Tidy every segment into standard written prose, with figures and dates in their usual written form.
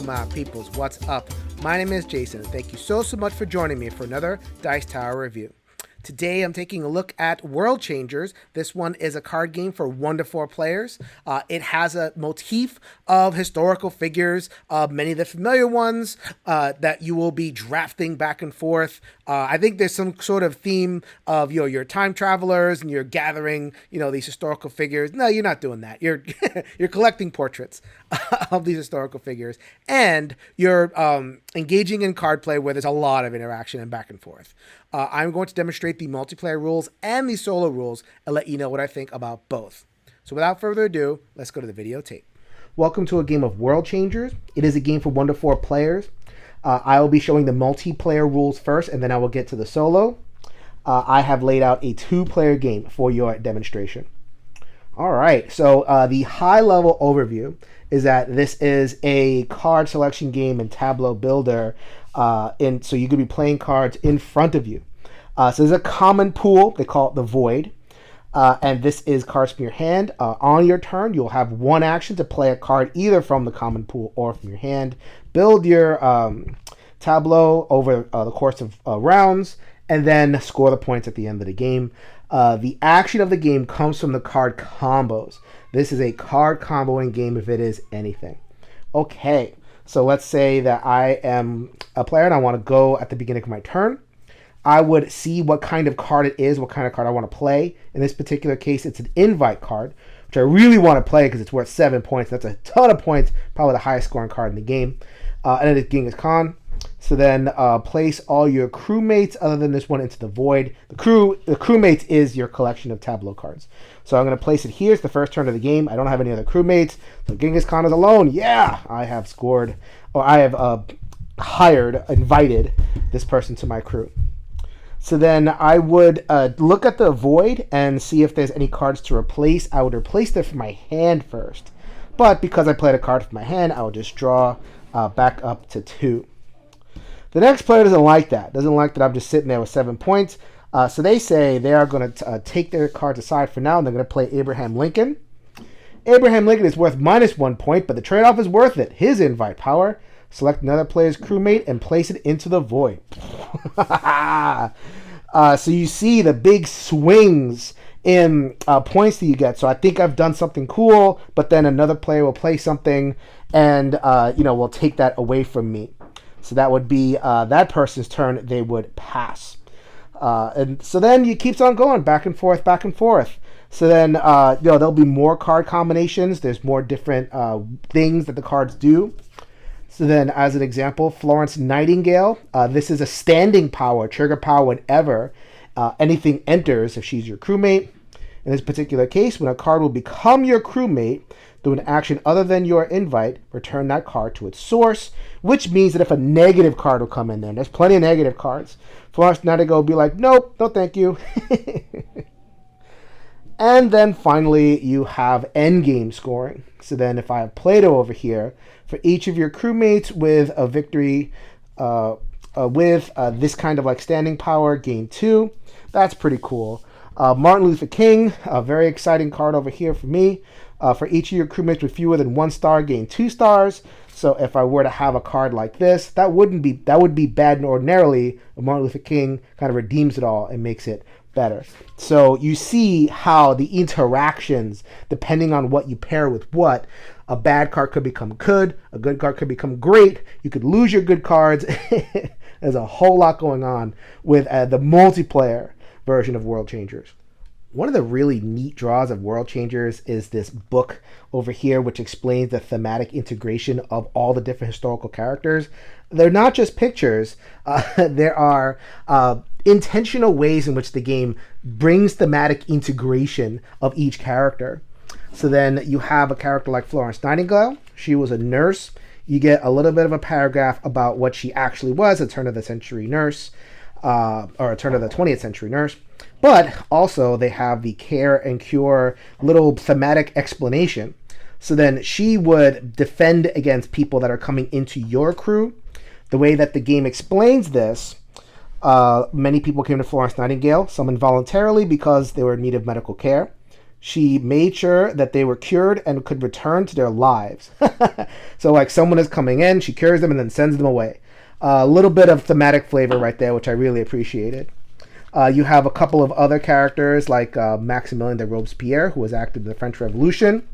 my peoples, what's up? My name is Jason, and thank you so much for joining me for another Dice Tower review. Today I'm taking a look at World Changers. This one is a card game for 1 to 4 players. It has a motif of historical figures, many of the familiar ones that you will be drafting back and forth. I think there's some sort of theme of your time travelers and you're gathering these historical figures. No, you're not doing that. You're you're collecting portraits of these historical figures, and you're engaging in card play where there's a lot of interaction and back and forth. I'm going to demonstrate the multiplayer rules and the solo rules and let you know what I think about both. So without further ado, let's go to the videotape. Welcome to a game of World Changers. It is a game for 1 to 4 players. I will be showing the multiplayer rules first, and then I will get to the solo. I have laid out a 2-player game for your demonstration. All right, so the high-level overview is that this is a card selection game and tableau builder, so you could be playing cards in front of you. So there's a common pool, they call it the Void, and this is cards from your hand. On your turn, you'll have 1 action to play a card either from the common pool or from your hand. Build your tableau over the course of rounds, and then score the points at the end of the game. The action of the game comes from the card combos. This is a card comboing game if it is anything. Okay, so let's say that I am a player and I want to go at the beginning of my turn. I would see what kind of card it is, what kind of card I want to play. In this particular case, it's an invite card, which I really want to play because it's worth 7 points. That's a ton of points, probably the highest scoring card in the game. And it is Genghis Khan. So then place all your crewmates other than this one into the Void. The crewmates is your collection of tableau cards. So I'm going to place it here. It's the first turn of the game. I don't have any other crewmates. So Genghis Khan is alone. Yeah, I have scored, or I have invited this person to my crew. So then I would look at the Void and see if there's any cards to replace. I would replace them from my hand first. But because I played a card from my hand, I will just draw back up to 2. The next player doesn't like that. Doesn't like that I'm just sitting there with 7 points. So they say they are going to take their cards aside for now, and they're going to play Abraham Lincoln. Abraham Lincoln is worth -1 point, but the trade-off is worth it. His invite power. Select another player's crewmate and place it into the Void. So you see the big swings in points that you get. So I think I've done something cool, but then another player will play something and will take that away from me. So that would be that person's turn. They would pass. And so then it keeps on going back and forth, back and forth. So then there'll be more card combinations. There's more different things that the cards do. So then, as an example, Florence Nightingale. This is a standing power, trigger power whenever anything enters if she's your crewmate. In this particular case, when a card will become your crewmate, do an action other than your invite, return that card to its source, which means that if a negative card will come in there, and there's plenty of negative cards, Florence Nightingale will be like, nope, no thank you. And then finally, you have endgame scoring. So then if I have Plato over here, for each of your crewmates with a victory with this kind of like standing power, gain 2. That's pretty cool. Martin Luther King, a very exciting card over here for me. For each of your crewmates with fewer than 1 star, gain 2 stars. So if I were to have a card like this, that would be bad ordinarily. Martin Luther King kind of redeems it all and makes it better. So you see how the interactions, depending on what you pair with what, a bad card could become good, a good card could become great, you could lose your good cards. There's a whole lot going on with the multiplayer version of World Changers. One of the really neat draws of World Changers is this book over here, which explains the thematic integration of all the different historical characters. They're not just pictures. There are intentional ways in which the game brings thematic integration of each character. So then you have a character like Florence Nightingale. She was a nurse. You get a little bit of a paragraph about what she actually was, a turn of the century nurse, or a turn of the 20th century nurse. But also they have the care and cure little thematic explanation. So then she would defend against people that are coming into your crew. The way that the game explains this, many people came to Florence Nightingale, some involuntarily because they were in need of medical care. She made sure that they were cured and could return to their lives. So, like, someone is coming in, she cures them and then sends them away. A little bit of thematic flavor right there, which I really appreciated. You have a couple of other characters like Maximilien de Robespierre, who was active in the French Revolution.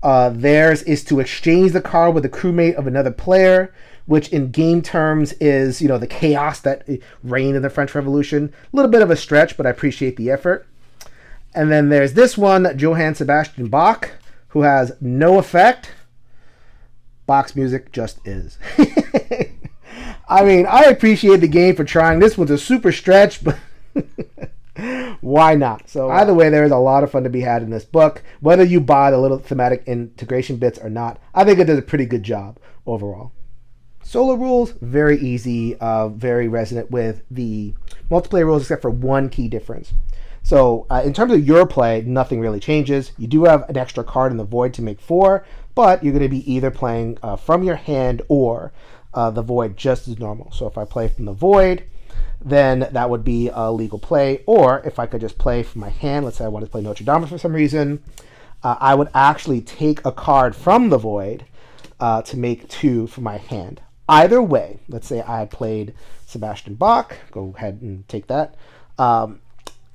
Theirs is to exchange the card with the crewmate of another player, which in game terms is, the chaos that reigned in the French Revolution. A little bit of a stretch, but I appreciate the effort. And then there's this one, Johann Sebastian Bach, who has no effect. Bach's music just is. I mean, I appreciate the game for trying. This one's a super stretch, but why not? So either way, there is a lot of fun to be had in this book. Whether you buy the little thematic integration bits or not, I think it does a pretty good job overall. Solo rules, very easy, very resonant with the multiplayer rules, except for one key difference. So in terms of your play, nothing really changes. You do have an extra card in the void to make 4, but you're going to be either playing from your hand or the void just as normal. So if I play from the void, then that would be a legal play. Or if I could just play from my hand, let's say I wanted to play Notre Dame for some reason, I would actually take a card from the void to make 2 from my hand. Either way, let's say I played Sebastian Bach, go ahead and take that.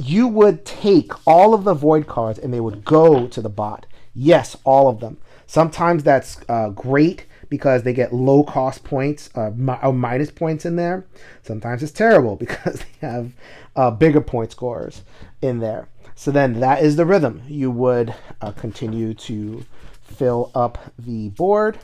You would take all of the void cards and they would go to the bot. Yes, all of them. Sometimes that's great because they get low cost points or minus points in there. Sometimes it's terrible because they have bigger point scores in there. So then that is the rhythm. You would continue to fill up the board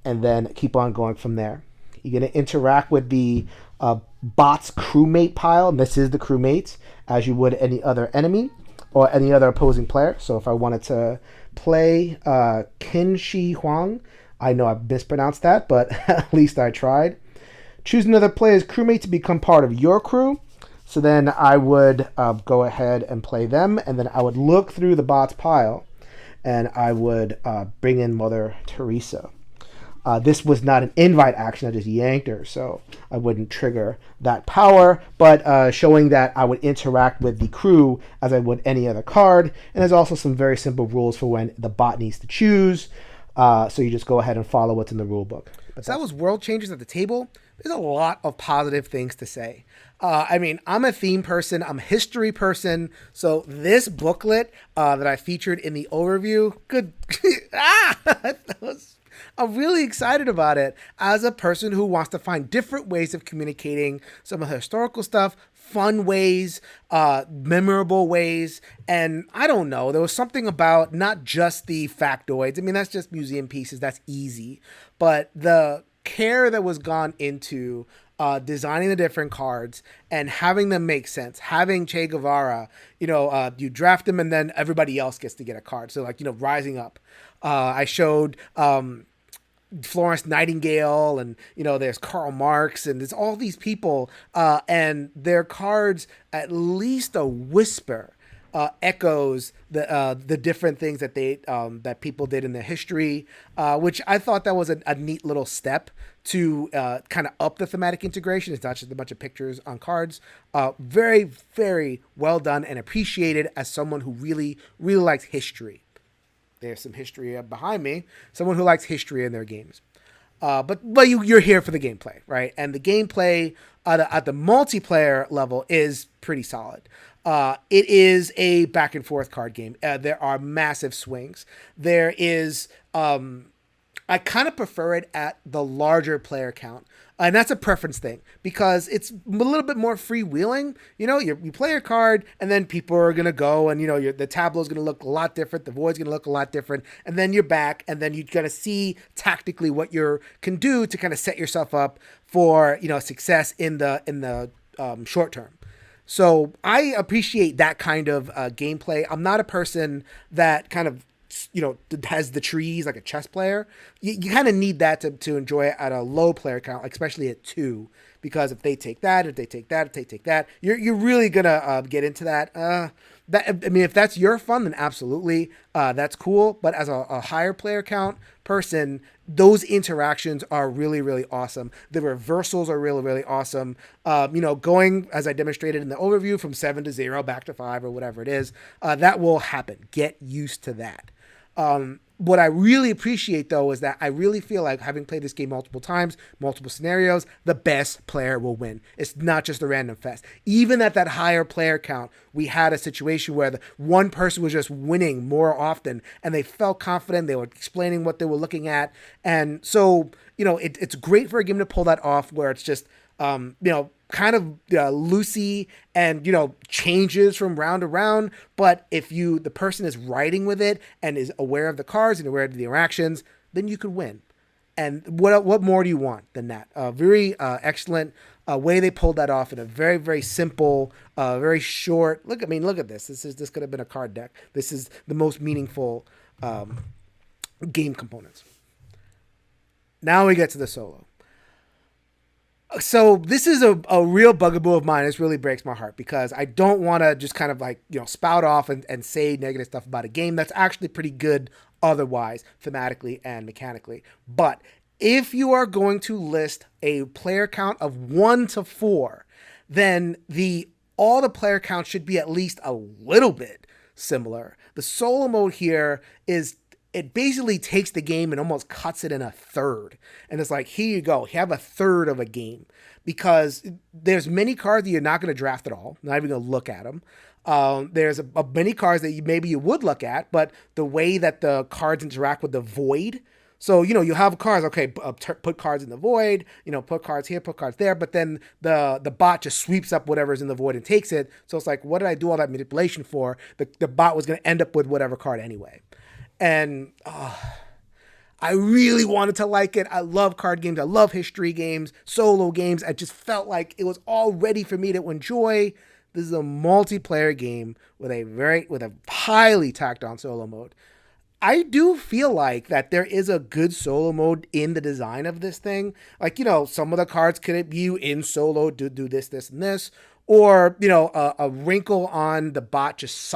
and then keep on going from there. You're going to interact with the bot's crewmate pile, and this is the crewmates, as you would any other enemy or any other opposing player. So if I wanted to play Qin Shi Huang, I know I mispronounced that, but at least I tried. Choose another player's crewmate to become part of your crew. So then I would go ahead and play them, and then I would look through the bot's pile, and I would bring in Mother Teresa. This was not an invite action, I just yanked her, so I wouldn't trigger that power, but showing that I would interact with the crew as I would any other card. And there's also some very simple rules for when the bot needs to choose, so you just go ahead and follow what's in the rule book. But so that was World Changers at the Table. There's a lot of positive things to say. I mean, I'm a theme person, I'm a history person, so this booklet that I featured in the overview, I'm really excited about it as a person who wants to find different ways of communicating some of the historical stuff, fun ways, memorable ways. And I don't know, there was something about not just the factoids. I mean, that's just museum pieces. That's easy. But the care that was gone into designing the different cards and having them make sense, having Che Guevara, you draft them and then everybody else gets to get a card. So rising up. I showed Florence Nightingale and there's Karl Marx and there's all these people and their cards at least a whisper echoes the different things that they that people did in their history, which I thought that was a neat little step to kind of up the thematic integration. It's not just a bunch of pictures on cards. Very, very well done and appreciated as someone who really, really likes history. There's some history behind me. Someone who likes history in their games. But you're here for the gameplay, right? And the gameplay at the multiplayer level is pretty solid. It is a back and forth card game. There are massive swings. There is... I kind of prefer it at the larger player count. And that's a preference thing because it's a little bit more freewheeling. You play your card and then people are going to go and, the tableau is going to look a lot different. The void's going to look a lot different. And then you're back and then you got to see tactically what you can do to kind of set yourself up for, success in the short term. So I appreciate that kind of gameplay. I'm not a person that kind of has the trees like a chess player. You kind of need that to enjoy it at a low player count, especially at 2, because if they take that, you're really gonna get into that. that, I mean, if that's your fun, then absolutely, that's cool. But as a higher player count person, those interactions are really, really awesome. The reversals are really, really awesome. Going, as I demonstrated in the overview, from 7-0 back to 5 or whatever it is, that will happen. Get used to that. What I really appreciate, though, is that I really feel like, having played this game multiple times, multiple scenarios, the best player will win. It's not just a random fest. Even at that higher player count, we had a situation where the one person was just winning more often, and they felt confident. They were explaining what they were looking at. And so, it's great for a game to pull that off, where it's just, kind of loosey and changes from round to round. But if the person is riding with it and is aware of the cards and aware of the interactions, then you could win. And what more do you want than that? Very excellent way they pulled that off in a very, very simple, very short. Look at this. This could have been a card deck. This is the most meaningful game components. Now we get to the solo. So this is a real bugaboo of mine. This really breaks my heart, because I don't want to just kind of spout off and say negative stuff about a game that's actually pretty good otherwise, thematically and mechanically. But if you are going to list a player count of 1 to 4, then all the player counts should be at least a little bit similar. The solo mode here it basically takes the game and almost cuts it in a third. And it's like, here you go. You have a third of a game, because there's many cards that you're not going to draft at all. Not even going to look at them. There's many cards that maybe you would look at, but the way that the cards interact with the void. So, you have cards, okay, put cards in the void, put cards here, put cards there, but then the bot just sweeps up whatever's in the void and takes it. So it's like, what did I do all that manipulation for? The bot was going to end up with whatever card anyway. And I really wanted to like it. I love card games. I love history games, solo games. I just felt like it was all ready for me to enjoy. This is a multiplayer game with a highly tacked on solo mode. I do feel like that there is a good solo mode in the design of this thing. Like, some of the cards could be in solo, do this, and this. Or, a wrinkle on the bot just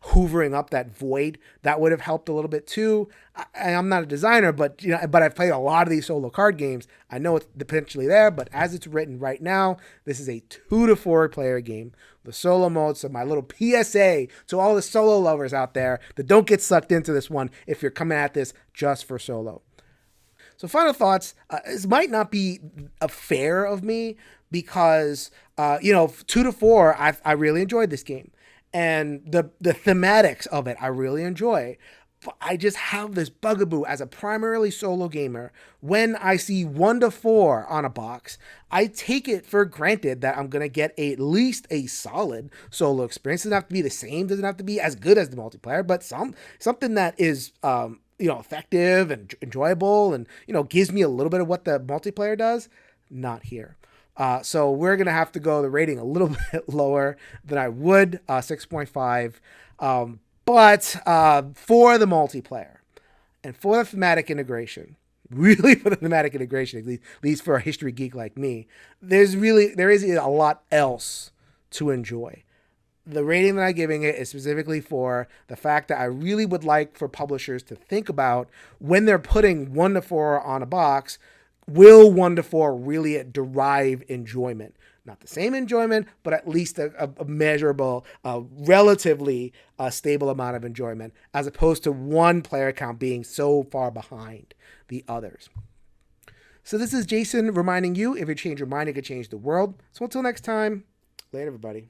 hoovering up that void. That would have helped a little bit too. I'm not a designer, but I've played a lot of these solo card games. I know it's potentially there, but as it's written right now, this is a 2 to 4 player game. The solo mode. So my little PSA to all the solo lovers out there that don't get sucked into this one if you're coming at this just for solo. So final thoughts. This might not be a fair of me, because 2 to 4, I really enjoyed this game, and the thematics of it I really enjoy. But I just have this bugaboo as a primarily solo gamer. When I see 1 to 4 on a box, I take it for granted that I'm gonna get at least a solid solo experience. It doesn't have to be the same, doesn't have to be as good as the multiplayer, but something that is effective and enjoyable, and gives me a little bit of what the multiplayer does. Not here. So we're going to have to go the rating a little bit lower than I would, 6.5. But for the multiplayer and for the thematic integration, really for the thematic integration, at least for a history geek like me, there is a lot else to enjoy. The rating that I'm giving it is specifically for the fact that I really would like for publishers to think about, when they're putting 1 to 4 on a box, will 1 to 4 really derive enjoyment? Not the same enjoyment, but at least a measurable, relatively stable amount of enjoyment, as opposed to one player count being so far behind the others. So this is Jason reminding you, if you change your mind, it could change the world. So until next time, later everybody.